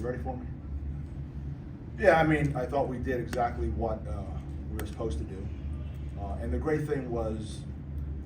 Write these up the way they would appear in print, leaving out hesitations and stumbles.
ready for me? Yeah, I mean, I thought we did exactly what we were supposed to do. And the great thing was,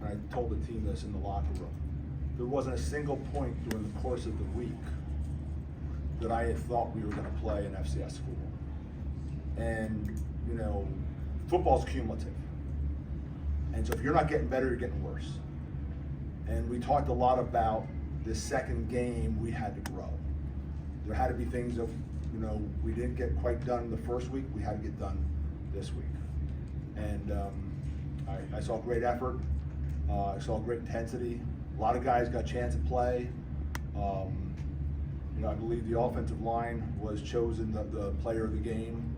and I told the team this in the locker room, there wasn't a single point during the course of the week that I had thought we were going to play an FCS school. And, you know, football's cumulative. And so if you're not getting better, you're getting worse. And we talked a lot about the second game we had to grow. There had to be things that, you know, we didn't get quite done the first week, we had to get done this week. And I saw great effort, I saw great intensity. A lot of guys got a chance to play. You know, I believe the offensive line was chosen the player of the game.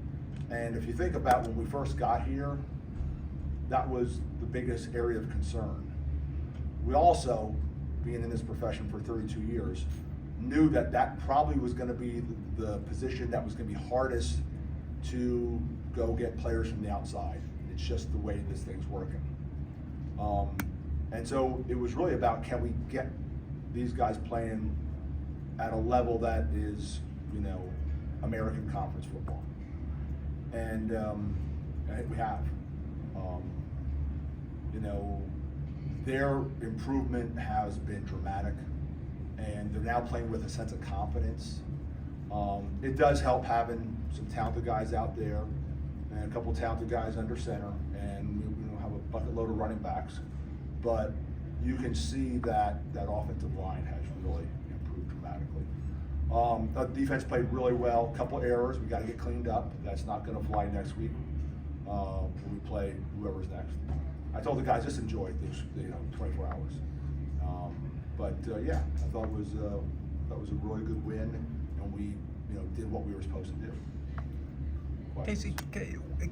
And if you think about when we first got here, that was the biggest area of concern. We also, being in this profession for 32 years, knew that that probably was going to be the position that was going to be hardest to go get players from the outside. It's just the way this thing's working. And so it was really about, can we get these guys playing at a level that is, you know, American Conference football. And I think we have. You know, their improvement has been dramatic, and they're now playing with a sense of confidence. It does help having some talented guys out there and a couple talented guys under center, and we don't have a bucket load of running backs, but you can see that that offensive line has really improved dramatically. The defense played really well. A couple errors, we got to get cleaned up. That's not going to fly next week when we play whoever's next. I told the guys, just enjoy these, 24 hours. Yeah, I thought it was a really good win, and we, did what we were supposed to do. Casey,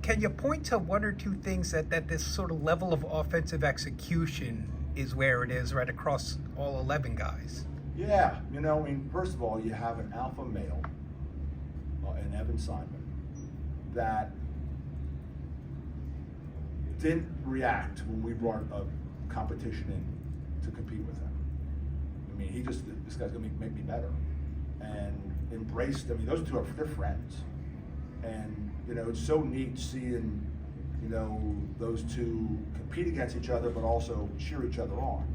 can you point to one or two things that this sort of level of offensive execution is where it is right across all 11 guys? Yeah, first of all, you have an alpha male, in Evan Simon, that didn't react when we brought a competition in to compete with him. I mean, this guy's gonna make me better, and embraced. I mean, those two they're friends, and it's so neat seeing those two compete against each other, but also cheer each other on.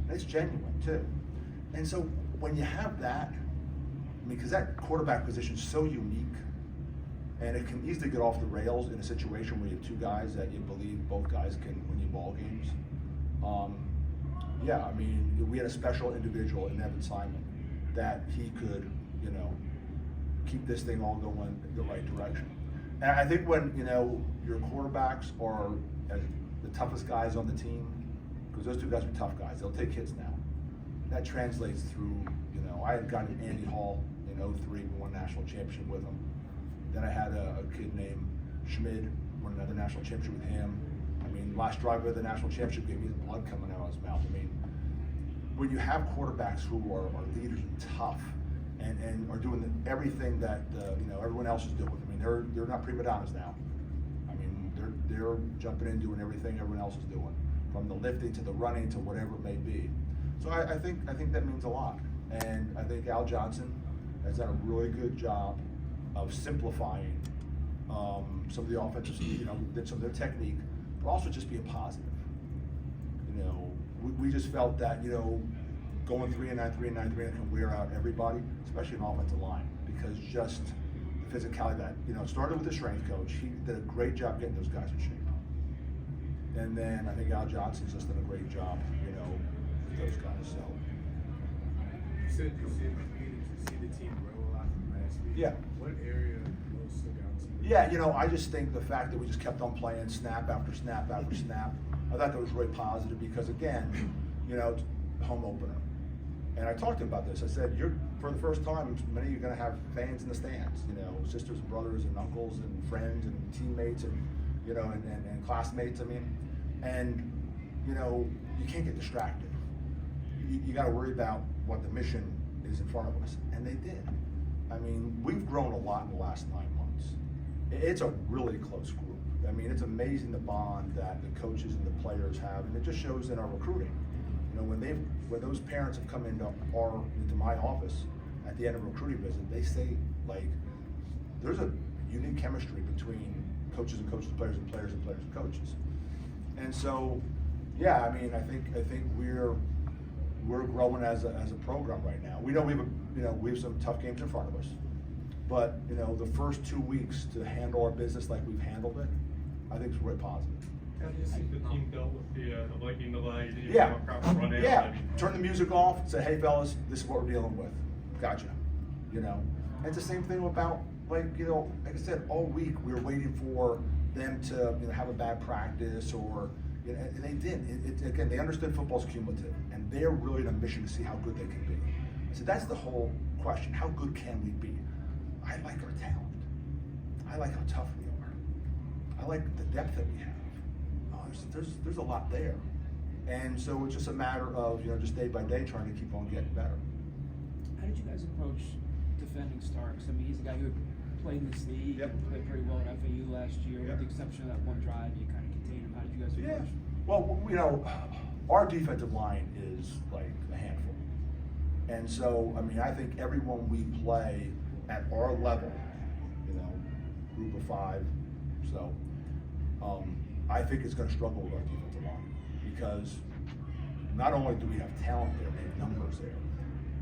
And it's genuine too. And so when you have that, because that quarterback position is so unique, and it can easily get off the rails in a situation where you have two guys that you believe both guys can win you ball games. Yeah, I mean, we had a special individual in Evan Simon that he could, keep this thing all going the right direction. And I think when, your quarterbacks are the toughest guys on the team, because those two guys are tough guys, they'll take hits now. That translates through, I had gotten Andy Hall in 03, we won a national championship with him. Then I had a kid named Schmid, won another national championship with him. I mean, last drive of the national championship gave me blood coming out of his mouth. I mean, when you have quarterbacks who are leaders and tough and are doing everything that everyone else is doing. I mean, they're not prima donnas now. I mean, they're jumping in doing everything everyone else is doing, from the lifting to the running to whatever it may be. So I think that means a lot. And I think Al Johnson has done a really good job of simplifying some of the offensive, some of their technique, but also just being positive. We just felt that, going 3-9 can wear out everybody, especially an offensive line, because just the physicality that, it started with the strength coach. He did a great job getting those guys in shape. And then I think Al Johnson's just done a great job, with those guys. So. You said you see the team grow a lot from last week. Yeah. What area most stuck out to you? Yeah, I just think the fact that we just kept on playing snap after snap after snap, I thought that was really positive because, again, home opener. And I talked to him about this. I said, for the first time, many of you are going to have fans in the stands, sisters and brothers and uncles and friends and teammates and, and classmates. I mean, and, you can't get distracted. You got to worry about what the mission is in front of us. And they did. I mean, we've grown a lot in the last 9 months. It's a really close group. I mean, it's amazing the bond that the coaches and the players have, and it just shows in our recruiting. When those parents have come into my office at the end of a recruiting visit, they say, like, there's a unique chemistry between coaches and coaches, players and players and players and coaches. And so, yeah, I mean, I think we're growing as a program right now. We know we have some tough games in front of us, but the first 2 weeks to handle our business like we've handled it, I think is really positive. How do you think the team dealt with the lightning delay? Did you Yeah, have a proper run out? yeah. Turn the music off and say, hey fellas, this is what we're dealing with. Gotcha. And it's the same thing about like I said, all week we were waiting for them to have a bad practice or and they didn't. Again, they understood football's cumulative, and they're really on a mission to see how good they can be. So that's the whole question: how good can we be? I like our talent. I like how tough we are. I like the depth that we have. There's a lot there, and so it's just a matter of just day by day trying to keep on getting better. How did you guys approach defending Starks? I mean, he's a guy who played in this league, played pretty well at FAU last year. With the exception of that one drive, you kind of contained him. How did you guys approach? Well, our defensive line is like a handful, and so I mean, I think everyone we play at our level, group of 5, so I think it's going to struggle with our defensive line because not only do we have talent there, we have numbers there.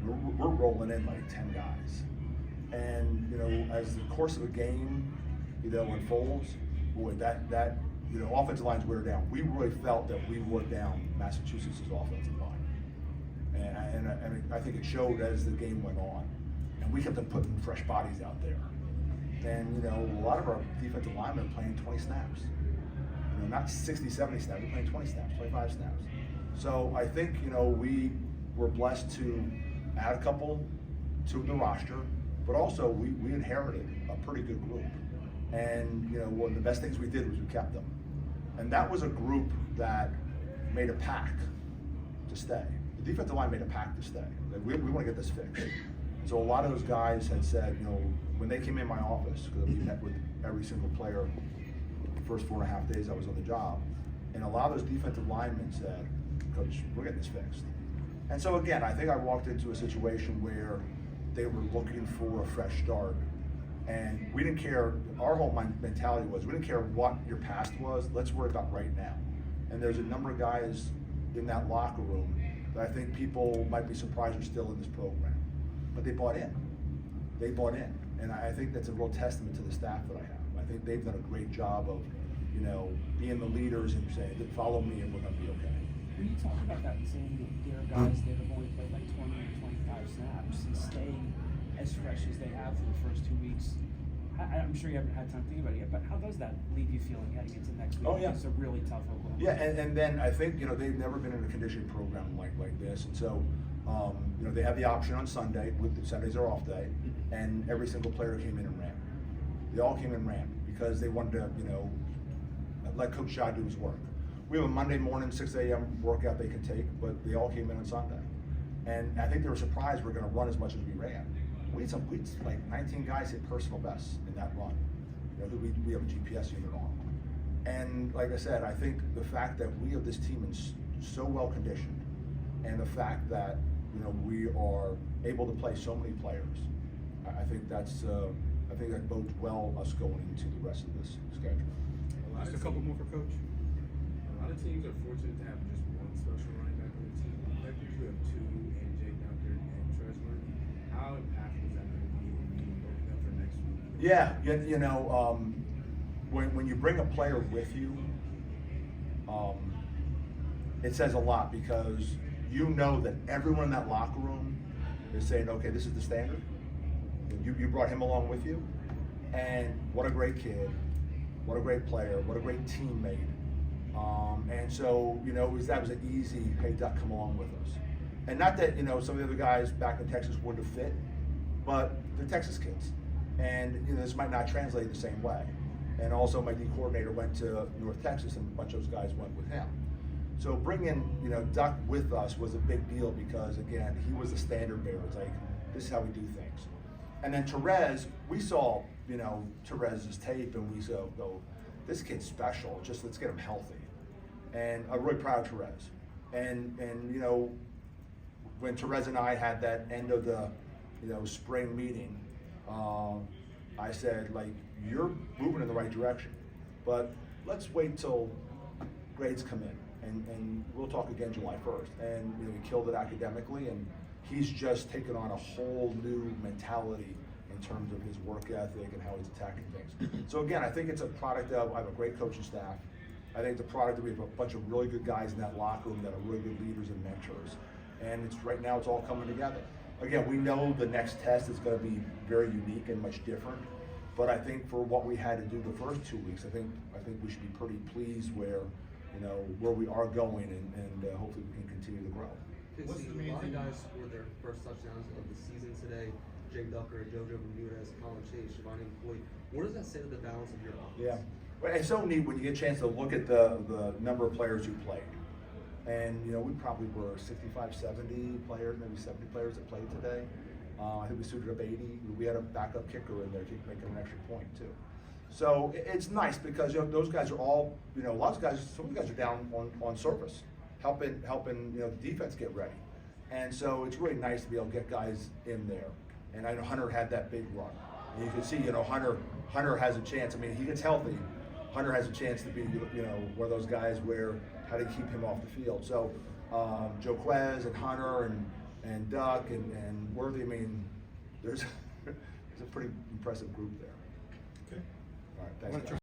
We're rolling in like 10 guys. And, as the course of a game, unfolds, boy, that offensive lines wear down. We really felt that we wore down Massachusetts' offensive line. And I mean, I think it showed as the game went on. And we kept on putting fresh bodies out there. And, a lot of our defensive linemen are playing 20 snaps. Not 60, 70 snaps, we're playing 20 snaps, 25 snaps. So I think, we were blessed to add a couple to the roster, but also we inherited a pretty good group. And, one of the best things we did was we kept them. And that was a group that made a pact to stay. The defensive line made a pact to stay. Like, we want to get this fixed. And so a lot of those guys had said, when they came in my office, because we met with every single player the first 4.5 days I was on the job, and a lot of those defensive linemen said, Coach, we're getting this fixed. And so again, I think I walked into a situation where they were looking for a fresh start. And we didn't care, our whole mentality was, we didn't care what your past was, let's worry about right now. And there's a number of guys in that locker room that I think people might be surprised are still in this program. But they bought in. They bought in. And I think that's a real testament to the staff that I have. I think they've done a great job of, being the leaders and saying, follow me and we're gonna be okay. When you talk about that and saying that there are guys that have only played like 20 or 25 snaps and staying as fresh as they have for the first 2 weeks, I'm sure you haven't had time to think about it yet, but how does that leave you feeling heading into next week? Oh, yeah. It's a really tough Oklahoma. Yeah, and then I think, they've never been in a conditioning program like this. And so, they have the option on Sunday, Sundays are off day, and every single player came in and ran. They all came in and ran because they wanted to, let Coach Shaw do his work. We have a Monday morning, 6 a.m. workout they can take, but they all came in on Sunday. And I think they were surprised we're gonna run as much as we ran. We had like 19 guys hit personal bests in that run. We have a GPS unit on. And like I said, I think the fact that we have this team is so well conditioned, and the fact that we are able to play so many players, I think that bodes well us going into the rest of this schedule. Just a couple more for Coach. A lot of teams are fortunate to have just one special running back on the team. Like you have 2, and Jake Dunker and Trezor. How impactful is that going to be in meeting both of them for next week? Yeah, when you bring a player with you, it says a lot because that everyone in that locker room is saying, okay, this is the standard. You brought him along with you, and what a great kid, what a great player, what a great teammate. And so, that was an easy, hey, Duck, come along with us. And not that, some of the other guys back in Texas wouldn't have fit, but they're Texas kids. And, this might not translate the same way. And also my D coordinator went to North Texas and a bunch of those guys went with him. So bringing, Duck with us was a big deal because, again, he was the standard bearer. It's like, this is how we do things. And then Therese, we saw, Therese's tape and we said, go, this kid's special, just let's get him healthy. And I'm really proud of Therese. And when Therese and I had that end of the, spring meeting, I said, like, you're moving in the right direction, but let's wait till grades come in, and we'll talk again July 1st. And he killed it academically, and he's just taken on a whole new mentality in terms of his work ethic and how he's attacking things. So again, I think it's a product of, I have a great coaching staff. I think it's a product that we have a bunch of really good guys in that locker room that are really good leaders and mentors. And right now it's all coming together. Again, we know the next test is going to be very unique and much different. But I think for what we had to do the first 2 weeks, I think we should be pretty pleased where we are going, and hopefully we can continue to grow. What's the main thing? A lot of guys scored their first touchdowns of the season today. Jay Ducker, JoJo Bermudez, Colin Chase, Shivani McCoy. What does that say to the balance of your offense? Yeah, well, it's so neat when you get a chance to look at the number of players who played. And we probably were 65, 70 players, maybe 70 players that played today. I think we suited up 80. We had a backup kicker in there making an extra point too. So it's nice because those guys are all, a lot of guys, some of the guys are down on service, helping the defense get ready. And so it's really nice to be able to get guys in there. And I know Hunter had that big run. And you can see, Hunter has a chance. I mean, he gets healthy. Hunter has a chance to be, one of those guys where how do you keep him off the field? So Joe Quez and Hunter and Duck and Worthy, I mean, there's a pretty impressive group there. Okay. All right, thanks, guys.